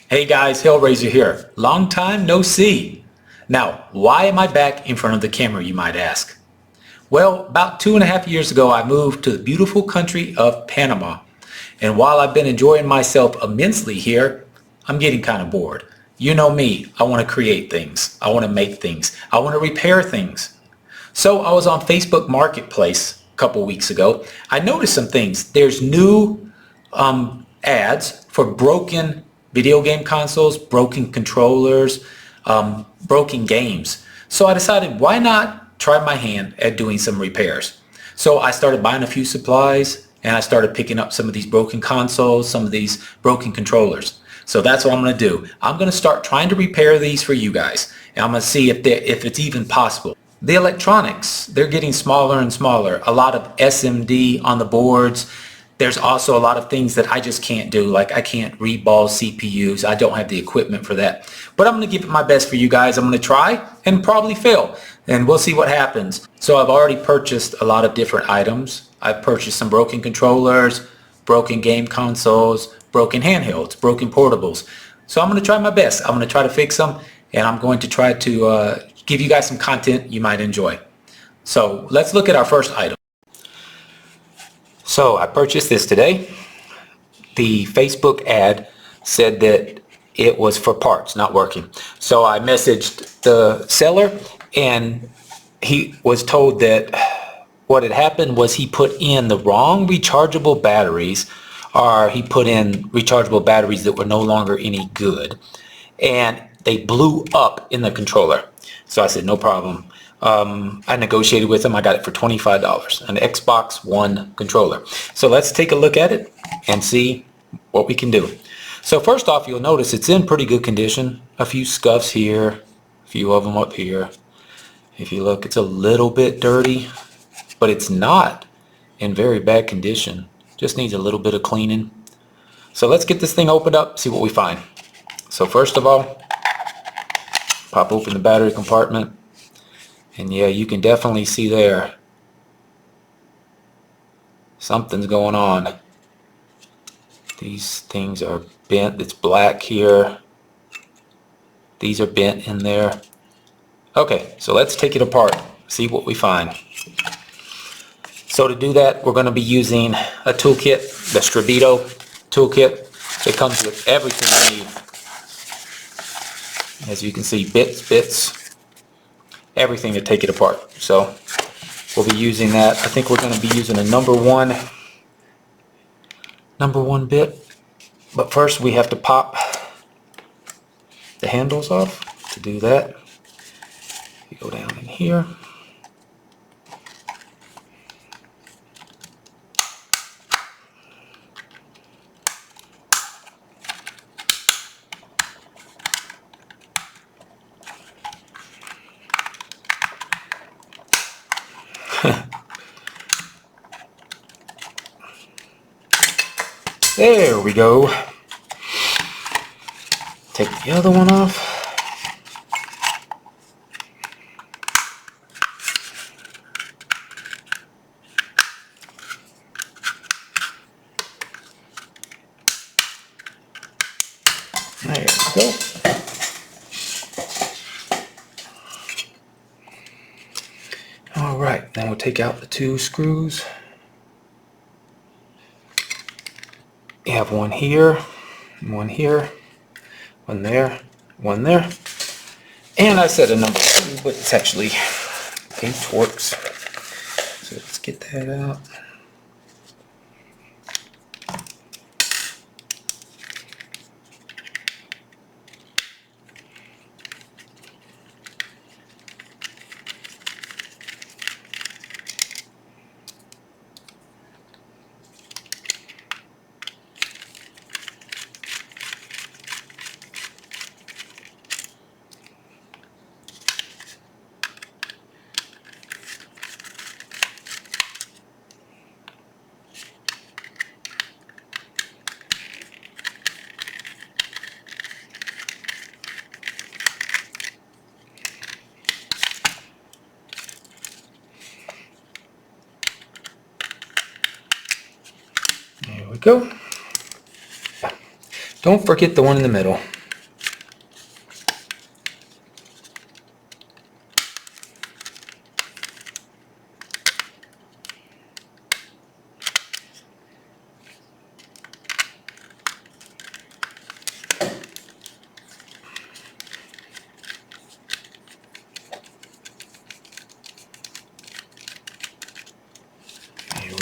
Hey guys, Hellraiser here. Long time no see. Now, why am I back in front of the camera, you might ask? Well, about 2.5 years ago, I moved to the beautiful country of Panama. And while I've been enjoying myself immensely here, I'm getting kind of bored. You know me, I want to create things. I want to make things. I want to repair things. So I was on Facebook Marketplace a couple weeks ago. I noticed some things. There's new ads for broken video game consoles, broken controllers, broken games. So I decided, why not try my hand at doing some repairs? So I started buying a few supplies and I started picking up some of these broken consoles, some of these broken controllers. So that's what I'm going to do. I'm going to start trying to repair these for you guys. And I'm going to see if it's even possible. The electronics, they're getting smaller and smaller. A lot of SMD on the boards. There's also a lot of things that I just can't do. Like I can't reball CPUs. I don't have the equipment for that. But I'm going to give it my best for you guys. I'm going to try and probably fail. And we'll see what happens. So I've already purchased a lot of different items. I've purchased some broken controllers, broken game consoles, broken handhelds, broken portables. So I'm going to try my best. I'm going to try to fix them. And I'm going to try to give you guys some content you might enjoy. So let's look at our first item. So I purchased this today. The Facebook ad said that it was for parts, not working. So I messaged the seller and he was told that what had happened was he put in the wrong rechargeable batteries, or he put in rechargeable batteries that were no longer any good, and they blew up in the controller. So I said, no problem. I negotiated with him. I got it for $25, an Xbox One controller. So let's take a look at it and see what we can do. So first off, you'll notice it's in pretty good condition. A few scuffs here, a few of them up here. If you look, it's a little bit dirty, but it's not in very bad condition. Just needs a little bit of cleaning. So let's get this thing opened up, see what we find. So first of all, pop open the battery compartment. And yeah, you can definitely see there something's going on. These things are bent. It's black here. These are bent in there. Okay, so let's take it apart, see what we find. So to do that, we're going to be using a toolkit, the Stravito toolkit. It comes with everything you need. As you can see, bits, everything to take it apart. So we'll be using that. I think we're going to be using a number one bit. But first we have to pop the handles off. To do that, you go down in here. There we go. Take the other one off. There we go. All right, then we'll take out the two screws. You have one here, one there, one there. And I said a number 2, but it's actually a Torx. So let's get that out. There we go. Don't forget the one in the middle.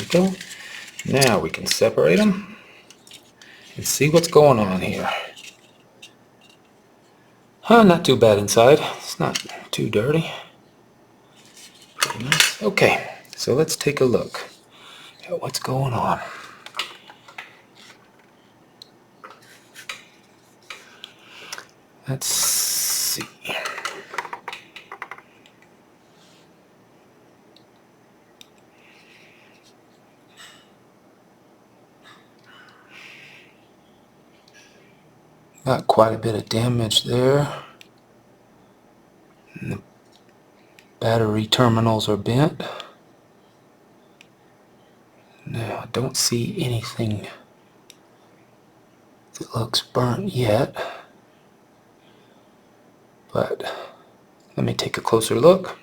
go. Now we can separate them and see what's going on here. Not too bad inside. It's not too dirty. Pretty nice. Okay, so let's take a look at what's going on. Let's see. Got quite a bit of damage there. And the battery terminals are bent. Now, I don't see anything that looks burnt yet. But let me take a closer look.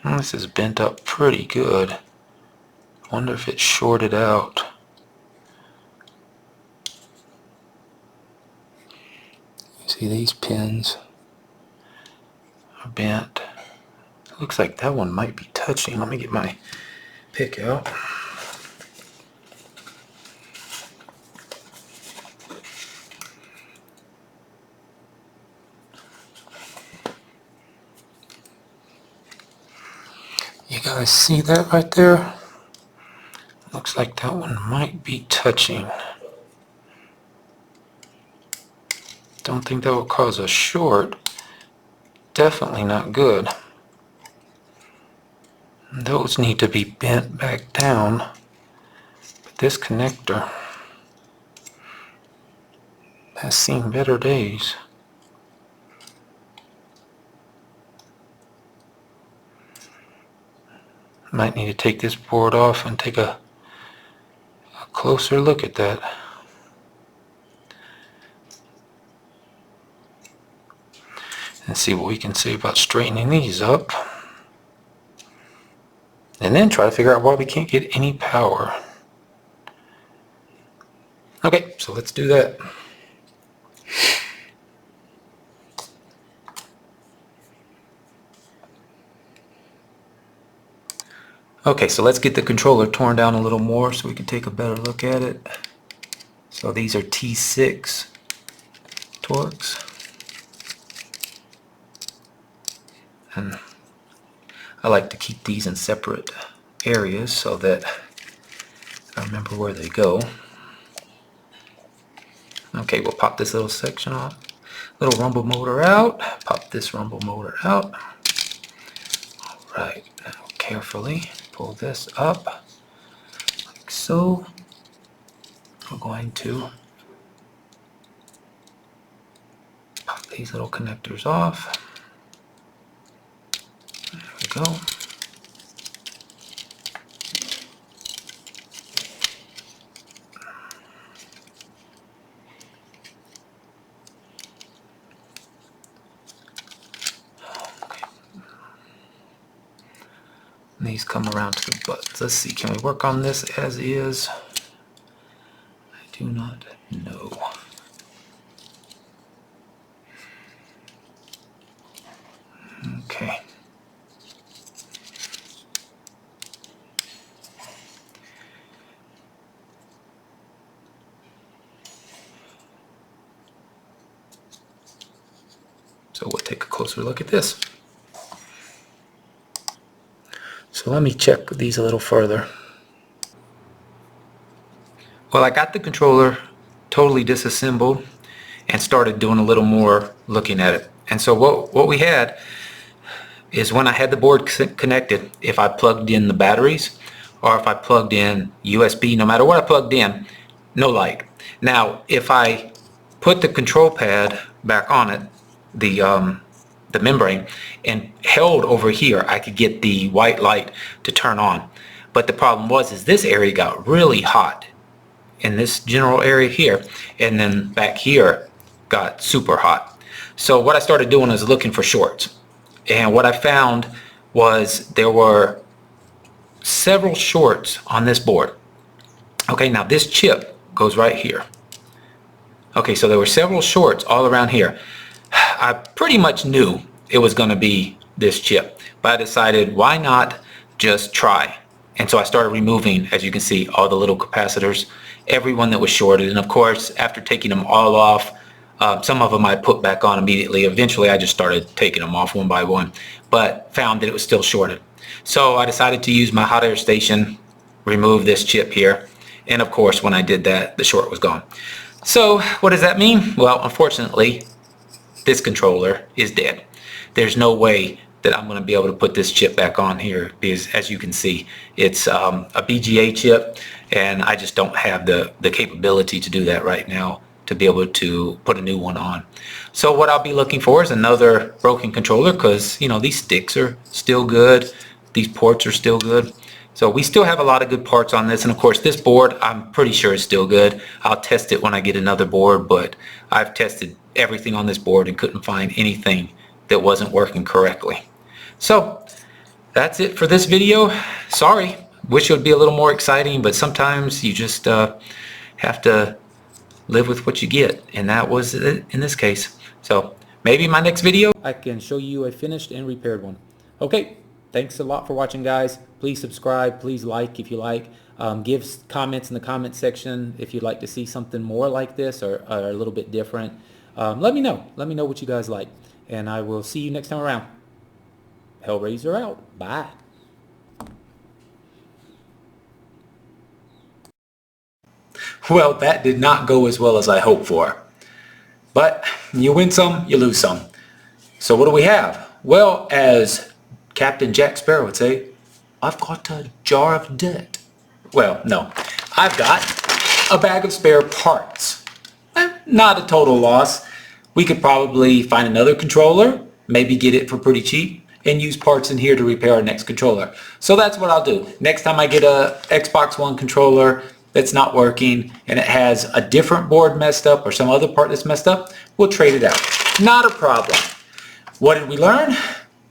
This is bent up pretty good. Wonder if it's shorted out. You see these pins are bent. Looks like that one might be touching. Let me get my pick out. You guys see that right there? Looks like that one might be touching. Don't think that will cause a short. Definitely not good. Those need to be bent back down. But this connector has seen better days. Might need to take this board off and take a closer look at that. And see what we can see about straightening these up. And then try to figure out why we can't get any power. Okay, so let's do that. Okay, so let's get the controller torn down a little more so we can take a better look at it. So these are T6 Torx. And I like to keep these in separate areas so that I remember where they go. Okay, we'll pop this little section off. Little rumble motor out. Pop this rumble motor out. Alright, now carefully pull this up like so. We're going to pop these little connectors off. There we go. These come around to the buttons. Let's see, can we work on this as is? I do not know. Okay. So we'll take a closer look at this. So let me check these a little further. Well, I got the controller totally disassembled and started doing a little more looking at it. And so what we had is when I had the board connected, if I plugged in the batteries or if I plugged in USB, no matter what I plugged in, no light. Now, if I put the control pad back on it, the membrane, and held over here, I could get the white light to turn on. But the problem was is this area got really hot in this general area here, and then back here got super hot. So what I started doing is looking for shorts, and what I found was there were several shorts on this board. Okay, now this chip goes right here. Okay, so there were several shorts all around here. I pretty much knew it was going to be this chip, but I decided why not just try. And so I started removing, as you can see, all the little capacitors, every one that was shorted. And of course, after taking them all off, some of them I put back on immediately. Eventually, I just started taking them off one by one, but found that it was still shorted. So I decided to use my hot air station, remove this chip here. And of course, when I did that, the short was gone. So what does that mean? Well, unfortunately, this controller is dead. There's no way that I'm going to be able to put this chip back on here because, as you can see, it's a BGA chip, and I just don't have the capability to do that right now to be able to put a new one on. So what I'll be looking for is another broken controller, because, you know, these sticks are still good, these ports are still good. So we still have a lot of good parts on this, and of course this board I'm pretty sure is still good. I'll test it when I get another board, but I've tested everything on this board and couldn't find anything that wasn't working correctly. So that's it for this video. Sorry, wish it would be a little more exciting, but sometimes you just have to live with what you get, and that was it in this case. So maybe in my next video I can show you a finished and repaired one. Okay, thanks a lot for watching, guys. Please subscribe, please like if you like. Give comments in the comment section if you'd like to see something more like this or a little bit different. Let me know what you guys like, and I will see you next time around. Hellraiser out. Bye. Well, that did not go as well as I hoped for. But you win some, you lose some. So what do we have? Well, as Captain Jack Sparrow would say, I've got a jar of dirt. Well, no. I've got a bag of spare parts. Not a total loss. We could probably find another controller, maybe get it for pretty cheap, and use parts in here to repair our next controller. So that's what I'll do. Next time I get a Xbox One controller that's not working and it has a different board messed up or some other part that's messed up, we'll trade it out. Not a problem. What did we learn?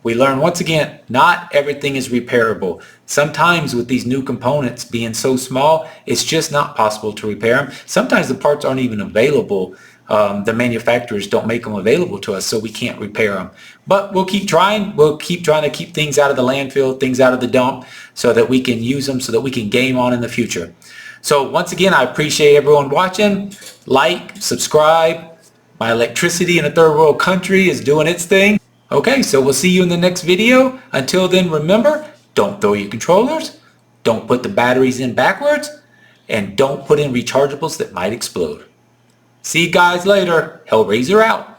We learned once again, not everything is repairable. Sometimes with these new components being so small, it's just not possible to repair them. Sometimes the parts aren't even available. The manufacturers don't make them available to us, so we can't repair them. But we'll keep trying. We'll keep trying to keep things out of the landfill, things out of the dump, so that we can use them, so that we can game on in the future. So once again, I appreciate everyone watching. Like, subscribe. My electricity in a third world country is doing its thing. Okay, so we'll see you in the next video. Until then, remember, don't throw your controllers, don't put the batteries in backwards, and don't put in rechargeables that might explode. See you guys later. Hellraiser out.